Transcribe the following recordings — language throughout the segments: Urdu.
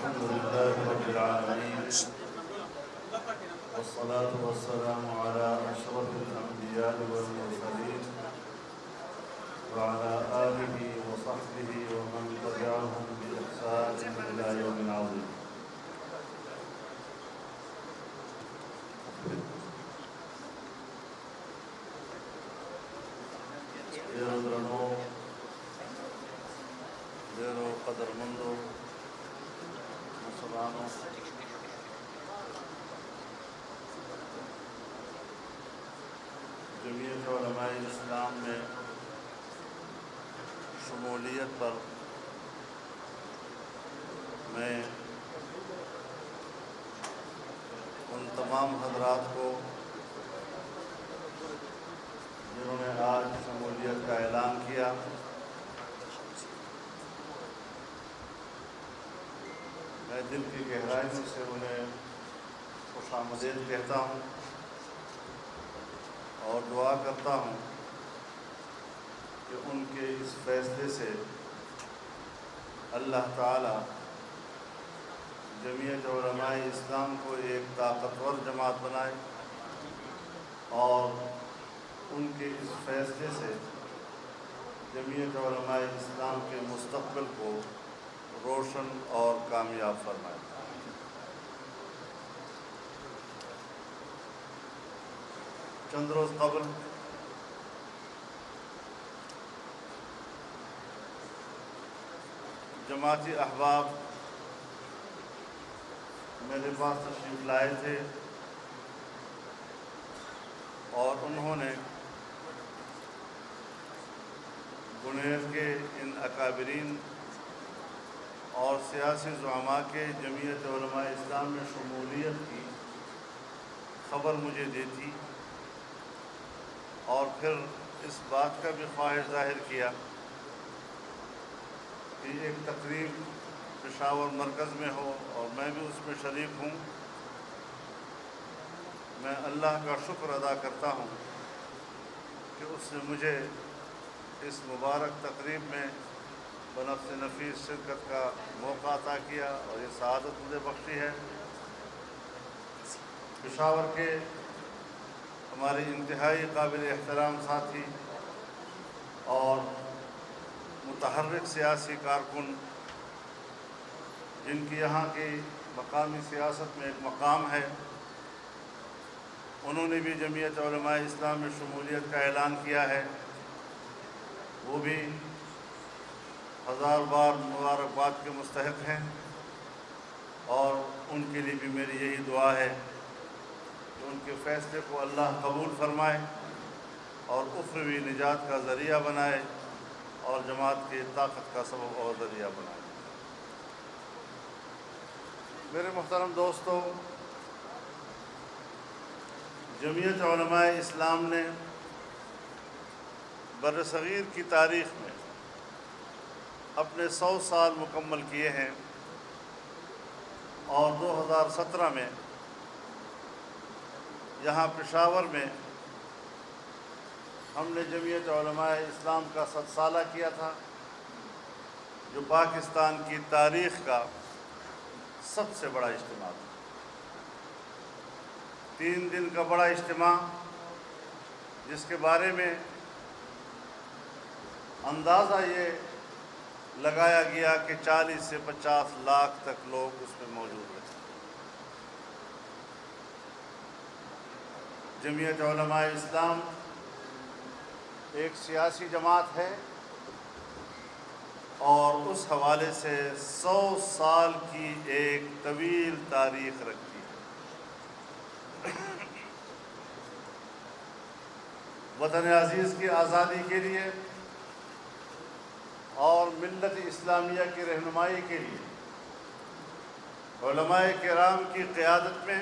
الحمد لله رب العالمين، والصلاة والسلام على أشرف الأنبياء والمرسلين وعلى آله وصحبه ومن تبعهم بإحسان إلى يوم عظيم. دیر و قدر مندو مسلمانوں، جمعیت علماء اسلام میں شمولیت پر میں ان تمام حضرات کو جنہوں نے آج شمولیت کا اعلان کیا، میں دل کی گہرائیوں سے انہیں خوش آمدید کہتا ہوں اور دعا کرتا ہوں کہ ان کے اس فیصلے سے اللہ تعالی جمعیت علماء اسلام کو ایک طاقتور جماعت بنائے اور ان کے اس فیصلے سے جمعیت علماء اسلام کے مستقبل کو روشن اور کامیاب فرمائے۔ چند روز قبل جماعتی احباب میرے پاس تشریف لائے تھے اور انہوں نے بنیر کے ان اکابرین اور سیاسی زعماء کے جمعیت علماء اسلام میں شمولیت کی خبر مجھے دی تھی اور پھر اس بات کا بھی خواہش ظاہر کیا کہ ایک تقریب پشاور مرکز میں ہو اور میں بھی اس میں شریک ہوں۔ میں اللہ کا شکر ادا کرتا ہوں کہ اس نے مجھے اس مبارک تقریب میں بنفس نفیس شرکت کا موقع عطا کیا اور یہ سعادت مجھے بخشی ہے۔ پشاور کے ہمارے انتہائی قابل احترام ساتھی اور متحرک سیاسی کارکن، جن کی یہاں کی مقامی سیاست میں ایک مقام ہے، انہوں نے بھی جمعیت علماء اسلام میں شمولیت کا اعلان کیا ہے۔ وہ بھی ہزار بار مبارکباد کے مستحق ہیں اور ان کے لیے بھی میری یہی دعا ہے کہ ان کے فیصلے کو اللہ قبول فرمائے اور اخروی نجات کا ذریعہ بنائے اور جماعت کی طاقت کا سبب اور ذریعہ بنائے۔ میرے محترم دوستو، جمعیت علماء اسلام نے برصغیر کی تاریخ میں اپنے 100 سال مکمل کیے ہیں اور 2017 میں یہاں پشاور میں ہم نے جمعیت علماء اسلام کا 100 سالہ کیا تھا، جو پاکستان کی تاریخ کا سب سے بڑا اجتماع تھا۔ 3 دن کا بڑا اجتماع، جس کے بارے میں اندازہ یہ لگایا گیا کہ 40 سے 50 لاکھ تک لوگ اس میں موجود تھے۔ جمعیت علماء اسلام ایک سیاسی جماعت ہے اور اس حوالے سے 100 سال کی ایک طویل تاریخ رکھتی ہے۔ وطن عزیز کی آزادی کے لیے اور ملت اسلامیہ کی رہنمائی کے لیے علماء کرام کی قیادت میں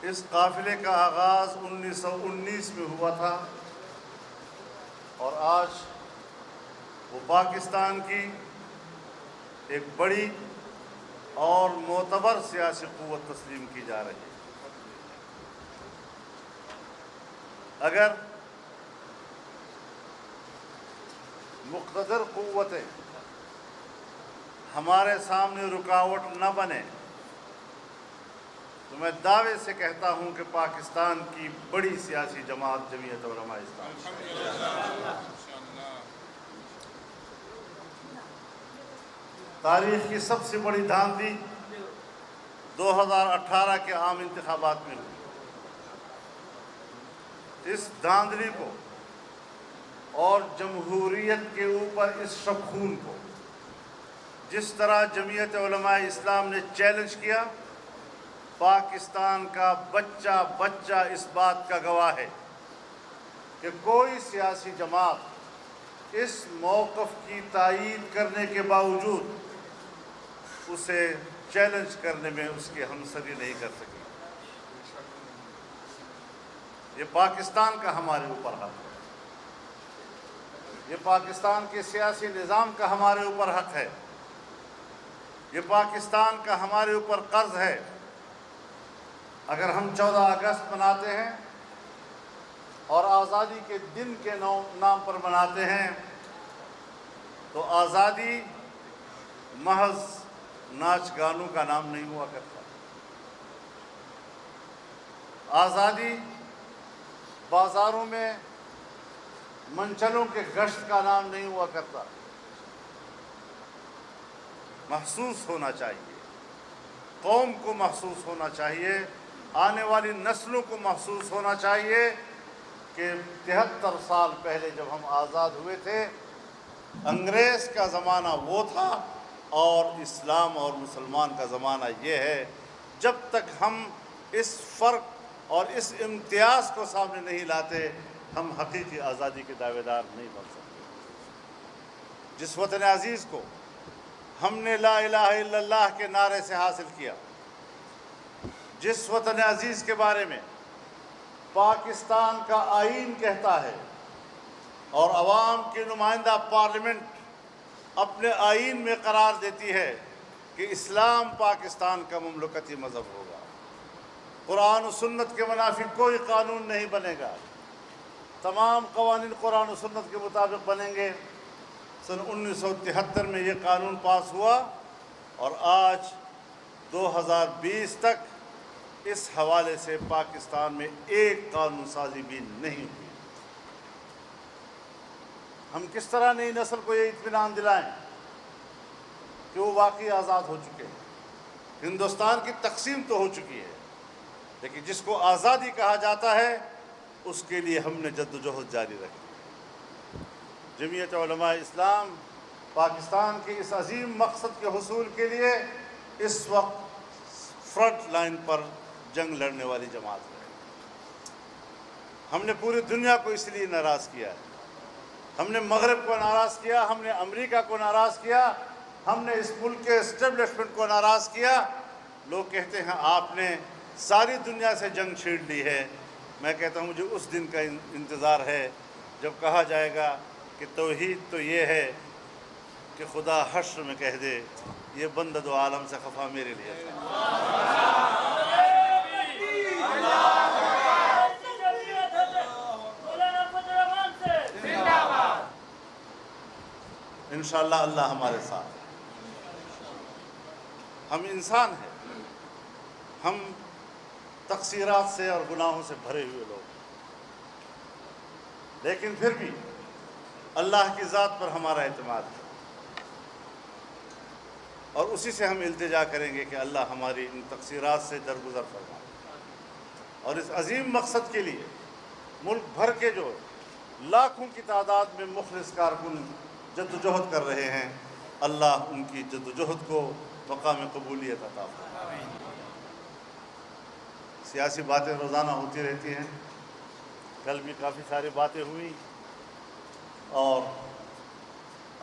اس قافلے کا آغاز 1919 میں ہوا تھا اور آج وہ پاکستان کی ایک بڑی اور معتبر سیاسی قوت تسلیم کی جا رہی ہے۔ اگر مقتدر قوتیں ہمارے سامنے رکاوٹ نہ بنے تو میں دعوے سے کہتا ہوں کہ پاکستان کی بڑی سیاسی جماعت جمعیت علماء اسلام تاریخ کی سب سے بڑی دھاندلی 2018 کے عام انتخابات میں ہوئی۔ اس دھاندلی کو اور جمہوریت کے اوپر اس شبخون کو جس طرح جمعیت علماء اسلام نے چیلنج کیا، پاکستان کا بچہ بچہ اس بات کا گواہ ہے کہ کوئی سیاسی جماعت اس موقف کی تائید کرنے کے باوجود اسے چیلنج کرنے میں اس کی ہمسری نہیں کر سکی۔ یہ پاکستان کا ہمارے اوپر حق ہے، یہ پاکستان کے سیاسی نظام کا ہمارے اوپر حق ہے، یہ پاکستان کا ہمارے اوپر قرض ہے۔ اگر ہم 14 اگست مناتے ہیں اور آزادی کے دن کے نام پر مناتے ہیں تو آزادی محض ناچ گانوں کا نام نہیں ہوا کرتا، آزادی بازاروں میں منچلوں کے گشت کا نام نہیں ہوا کرتا۔ محسوس ہونا چاہیے، قوم کو محسوس ہونا چاہیے، آنے والی نسلوں کو محسوس ہونا چاہیے کہ 73 سال پہلے جب ہم آزاد ہوئے تھے، انگریز کا زمانہ وہ تھا اور اسلام اور مسلمان کا زمانہ یہ ہے۔ جب تک ہم اس فرق اور اس امتیاز کو سامنے نہیں لاتے، ہم حقیقی آزادی کے دعوے دار نہیں بن سکتے۔ جس وطن عزیز کو ہم نے لا الہ الا اللہ کے نعرے سے حاصل کیا، جس وطن عزیز کے بارے میں پاکستان کا آئین کہتا ہے اور عوام کی نمائندہ پارلیمنٹ اپنے آئین میں قرار دیتی ہے کہ اسلام پاکستان کا مملکتی مذہب ہوگا، قرآن و سنت کے منافق کوئی قانون نہیں بنے گا، تمام قوانین قرآن و سنت کے مطابق بنیں گے۔ سن 1973 میں یہ قانون پاس ہوا اور آج 2020 تک اس حوالے سے پاکستان میں ایک قانون سازی بھی نہیں ہوئی۔ ہم کس طرح نئی نسل کو یہ اطمینان دلائیں کہ وہ واقعی آزاد ہو چکے ہیں؟ ہندوستان کی تقسیم تو ہو چکی ہے، لیکن جس کو آزادی کہا جاتا ہے اس کے لیے ہم نے جدوجہد جاری رکھی۔ جمعیت علماء اسلام پاکستان کے اس عظیم مقصد کے حصول کے لیے اس وقت فرنٹ لائن پر جنگ لڑنے والی جماعت ہے۔ ہم نے پوری دنیا کو اس لیے ناراض کیا ہے، ہم نے مغرب کو ناراض کیا، ہم نے امریکہ کو ناراض کیا، ہم نے اس ملک کے اسٹیبلشمنٹ کو ناراض کیا۔ لوگ کہتے ہیں آپ نے ساری دنیا سے جنگ چھیڑ لی ہے۔ میں کہتا ہوں مجھے اس دن کا انتظار ہے جب کہا جائے گا کہ توحید تو یہ ہے کہ خدا حشر میں کہہ دے یہ بندہ دو عالم سے خفا میرے لیے تھا۔ انشاءاللہ اللہ ہمارے ساتھ۔ ہم انسان ہیں، ہم تقصیرات سے اور گناہوں سے بھرے ہوئے لوگ، لیکن پھر بھی اللہ کی ذات پر ہمارا اعتماد ہے اور اسی سے ہم التجا کریں گے کہ اللہ ہماری ان تقصیرات سے درگزر فرمائے اور اس عظیم مقصد کے لیے ملک بھر کے جو لاکھوں کی تعداد میں مخلص کارکن جدوجہد کر رہے ہیں، اللہ ان کی جدوجہد کو مقام قبولیت عطا فرمائے۔ سیاسی باتیں روزانہ ہوتی رہتی ہیں، کل بھی کافی ساری باتیں ہوئیں اور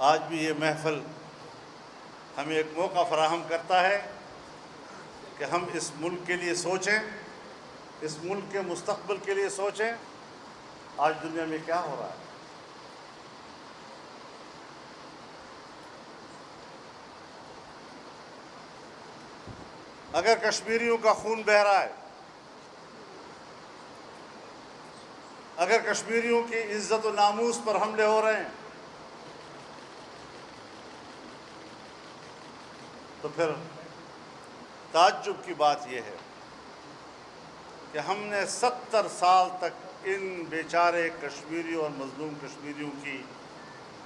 آج بھی یہ محفل ہمیں ایک موقع فراہم کرتا ہے کہ ہم اس ملک کے لیے سوچیں، اس ملک کے مستقبل کے لیے سوچیں۔ آج دنیا میں کیا ہو رہا ہے؟ اگر کشمیریوں کا خون بہہ رہا ہے، اگر کشمیریوں کی عزت و ناموس پر حملے ہو رہے ہیں، تو پھر تعجب کی بات یہ ہے کہ ہم نے 70 سال تک ان بیچارے کشمیریوں اور مظلوم کشمیریوں کی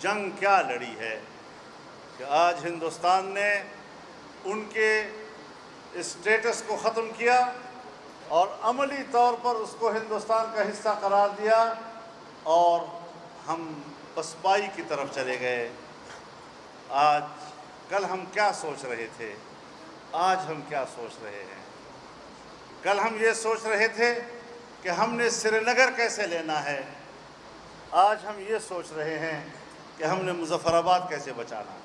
جنگ کیا لڑی ہے کہ آج ہندوستان نے ان کے اسٹیٹس کو ختم کیا اور عملی طور پر اس کو ہندوستان کا حصہ قرار دیا، اور ہم پسپائی کی طرف چلے گئے۔ کل ہم کیا سوچ رہے تھے، آج ہم کیا سوچ رہے ہیں؟ کل ہم یہ سوچ رہے تھے کہ ہم نے سری نگر کیسے لینا ہے، آج ہم یہ سوچ رہے ہیں کہ ہم نے مظفر آباد کیسے بچانا ہے۔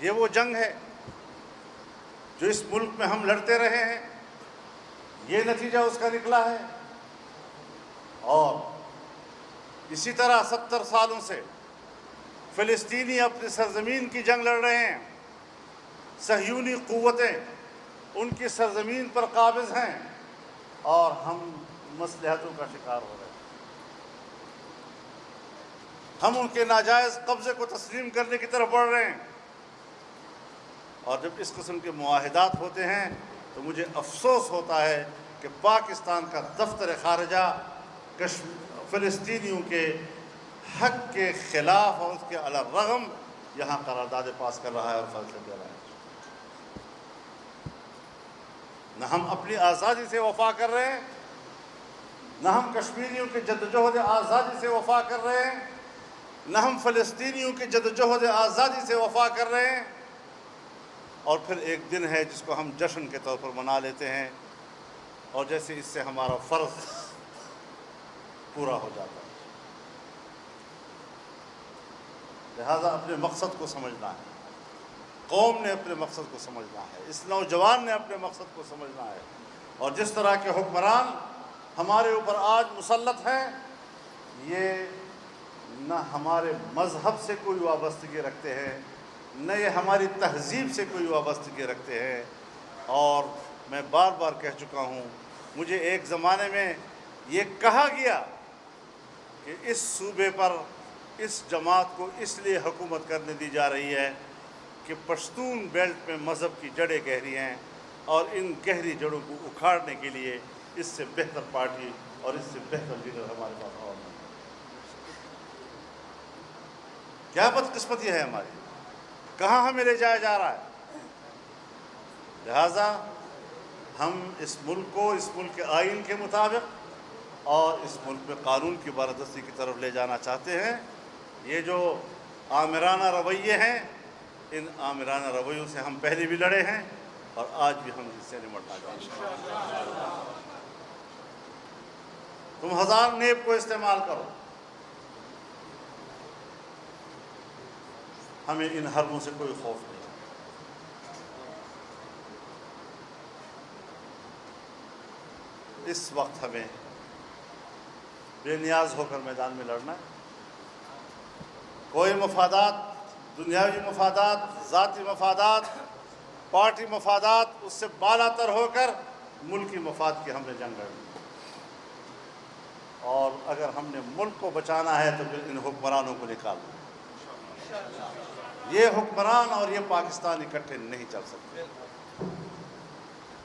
یہ وہ جنگ ہے جو اس ملک میں ہم لڑتے رہے ہیں، یہ نتیجہ اس کا نکلا ہے۔ اور اسی طرح 70 سالوں سے فلسطینی اپنی سرزمین کی جنگ لڑ رہے ہیں، صہیونی قوتیں ان کی سرزمین پر قابض ہیں، اور ہم مصلحتوں کا شکار ہو رہے ہیں۔ ہم ان کے ناجائز قبضے کو تسلیم کرنے کی طرف بڑھ رہے ہیں، اور جب اس قسم کے معاہدات ہوتے ہیں تو مجھے افسوس ہوتا ہے کہ پاکستان کا دفتر خارجہ فلسطینیوں کے حق کے خلاف اور اس کے علی الرغم یہاں قراردادیں پاس کر رہا ہے اور فیصلے دے رہا ہے۔ نہ ہم اپنی آزادی سے وفا کر رہے ہیں، نہ ہم کشمیریوں کے جدوجہد آزادی سے وفا کر رہے ہیں، نہ ہم فلسطینیوں کے جدوجہد آزادی سے وفا کر رہے ہیں۔ اور پھر ایک دن ہے جس کو ہم جشن کے طور پر منا لیتے ہیں، اور جیسے اس سے ہمارا فرض پورا ہو جاتا ہے۔ لہذا اپنے مقصد کو سمجھنا ہے، قوم نے اپنے مقصد کو سمجھنا ہے، اس نوجوان نے اپنے مقصد کو سمجھنا ہے، اور جس طرح کے حکمران ہمارے اوپر آج مسلط ہیں، یہ نہ ہمارے مذہب سے کوئی وابستگی رکھتے ہیں، نہ یہ ہماری تہذیب سے کوئی وابستگی رکھتے ہیں۔ اور میں بار بار کہہ چکا ہوں، مجھے ایک زمانے میں یہ کہا گیا کہ اس صوبے پر اس جماعت کو اس لیے حکومت کرنے دی جا رہی ہے کہ پشتون بیلٹ میں مذہب کی جڑیں گہری ہیں، اور ان گہری جڑوں کو اکھاڑنے کے لیے اس سے بہتر پارٹی اور اس سے بہتر لیڈر ہمارے پاس اور نہیں۔ کیا بدقسمتی ہے ہماری، کہاں ہمیں لے جایا جا رہا ہے۔ لہٰذا ہم اس ملک کو اس ملک کے آئین کے مطابق اور اس ملک میں قانون کی بالادستی کی طرف لے جانا چاہتے ہیں۔ یہ جو آمرانہ رویے ہیں، ان آمرانہ رویوں سے ہم پہلے بھی لڑے ہیں اور آج بھی ہم اس سے نمٹنا چاہتے ہیں۔ تم ہزار نیب کو استعمال کرو، ہمیں ان حربوں سے کوئی خوف نہیں۔ اس وقت ہمیں بے نیاز ہو کر میدان میں لڑنا ہے۔ کوئی مفادات، دنیاوی مفادات، ذاتی مفادات، پارٹی مفادات، اس سے بالا تر ہو کر ملکی مفاد کی ہم نے جنگ لڑنی، اور اگر ہم نے ملک کو بچانا ہے تو پھر ان حکمرانوں کو نکالنا۔ یہ حکمران اور یہ پاکستان اکٹھے نہیں چل سکتے۔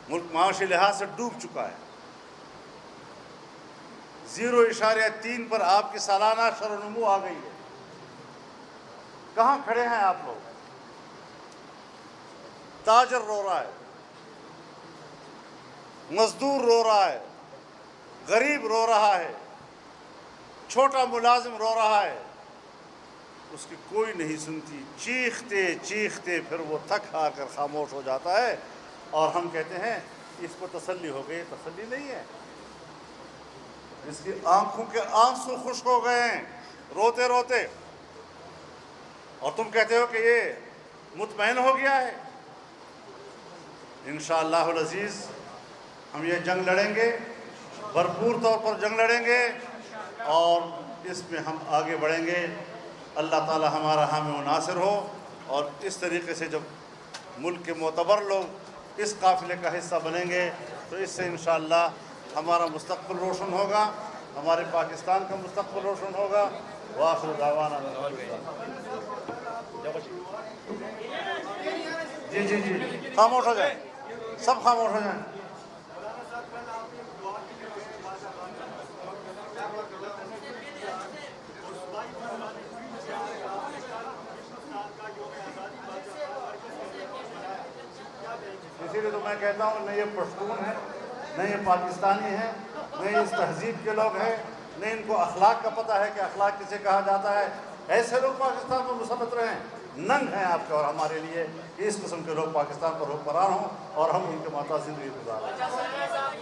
ملک معاشی لحاظ سے ڈوب چکا ہے، 0.3 پر آپ کی سالانہ شرح و نمو آ گئی ہے۔ کہاں کھڑے ہیں آپ لوگ؟ تاجر رو رہا ہے، مزدور رو رہا ہے، غریب رو رہا ہے، چھوٹا ملازم رو رہا ہے، اس کی کوئی نہیں سنتی۔ چیختے چیختے پھر وہ تھک ہار کر خاموش ہو جاتا ہے، اور ہم کہتے ہیں اس کو تسلی ہو گئی۔ تسلی نہیں ہے، اس کی آنکھوں کے آنسو خشک ہو گئے ہیں روتے روتے، اور تم کہتے ہو کہ یہ مطمئن ہو گیا ہے۔ انشاءاللہ العزیز ہم یہ جنگ لڑیں گے، بھرپور طور پر جنگ لڑیں گے، اور اس میں ہم آگے بڑھیں گے۔ اللہ تعالی ہمارا حامی و ناصر ہو، اور اس طریقے سے جب ملک کے معتبر لوگ اس قافلے کا حصہ بنیں گے تو اس سے انشاءاللہ ہمارا مستقبل روشن ہوگا، ہمارے پاکستان کا مستقبل روشن ہوگا۔ وآخر دعوانا جی جی جی خاموش ہو جائیں، سب خاموش ہو جائیں. اسی لیے تو میں کہتا ہوں نہ یہ پشتون ہیں، نہ یہ پاکستانی ہیں، نہ یہ اس تہذیب کے لوگ ہیں، نہ ان کو اخلاق کا پتہ ہے کہ اخلاق کسے کہا جاتا ہے. ایسے لوگ پاکستان میں مسلط رہے ہیں. ننگ ہیں آپ کے اور ہمارے لیے کہ اس قسم کے لوگ پاکستان پر حکمران ہوں اور ہم ان کے محتاج زندگی گزاریں.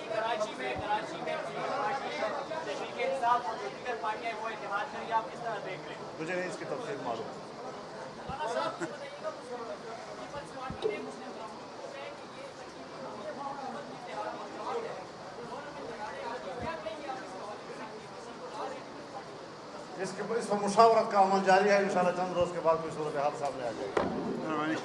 کراچی میں تحریک انصاف اور جو دیگر پارٹیاں وہ اتحاد کری، آپ کس طرح دیکھ رہے ہیں؟ مجھے نہیں اس کی تفصیل معلوم. اس پر مشاورت کا عمل جاری ہے. انشاءاللہ چند روز کے بعد کوئی صورتحال سامنے آ جائے گی.